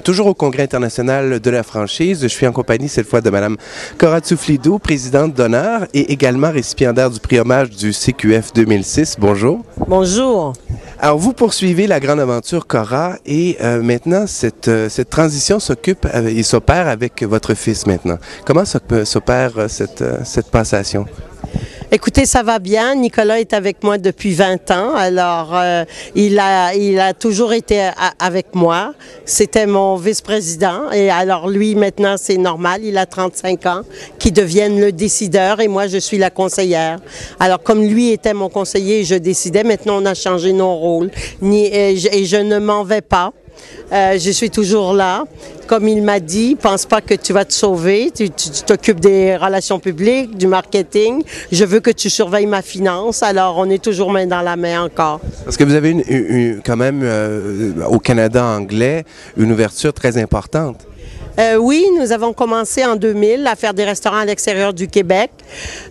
toujours au Congrès international de la franchise. Je suis en compagnie cette fois de Mme Cora Tsouflidou, présidente d'honneur et également récipiendaire du prix hommage du CQF 2006. Bonjour. Bonjour. Alors, vous poursuivez la grande aventure Cora et maintenant, cette transition s'opère avec votre fils maintenant. Comment s'opère cette passation? Écoutez, ça va bien. Nicolas est avec moi depuis 20 ans. Alors, il a toujours été avec moi. C'était mon vice-président. Et alors, lui, maintenant, c'est normal. Il a 35 ans, qu'il devienne le décideur et moi, je suis la conseillère. Alors, comme lui était mon conseiller et je décidais, maintenant, on a changé nos rôles. Et je ne m'en vais pas. Je suis toujours là. Comme il m'a dit, pense pas que tu vas te sauver. Tu t'occupes des relations publiques, du marketing. Je veux que tu surveilles ma finance. Alors, on est toujours main dans la main encore. Parce que vous avez quand même, au Canada anglais, une ouverture très importante. Oui, nous avons commencé en 2000 à faire des restaurants à l'extérieur du Québec,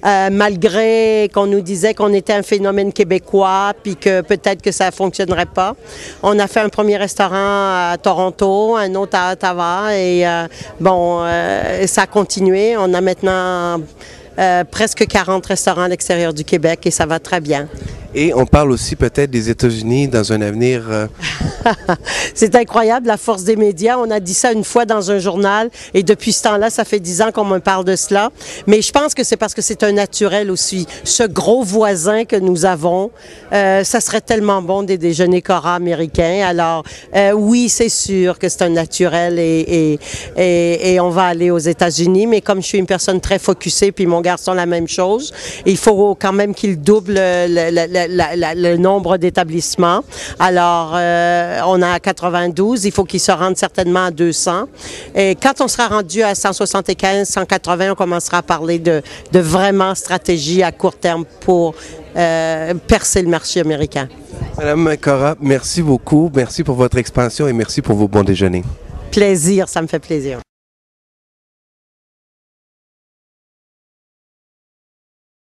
malgré qu'on nous disait qu'on était un phénomène québécois, puis que peut-être que ça ne fonctionnerait pas. On a fait un premier restaurant à Toronto, un autre à Ottawa, et ça a continué. On a maintenant presque 40 restaurants à l'extérieur du Québec et ça va très bien. Et on parle aussi peut-être des États-Unis dans un avenir... C'est incroyable, la force des médias. On a dit ça une fois dans un journal et depuis ce temps-là, ça fait 10 ans qu'on me parle de cela. Mais je pense que c'est parce que c'est un naturel aussi. Ce gros voisin que nous avons, ça serait tellement bon des déjeuners Cora américains. Alors oui, c'est sûr que c'est un naturel et on va aller aux États-Unis. Mais comme je suis une personne très focusée, puis mon garçon la même chose, il faut quand même qu'il double le nombre d'établissements. Alors, on a 92, il faut qu'il se rende certainement à 200. Et quand on sera rendu à 175, 180, on commencera à parler de vraiment stratégie à court terme pour percer le marché américain. Madame Cora, merci beaucoup. Merci pour votre expansion et merci pour vos bons déjeuners. Plaisir, ça me fait plaisir.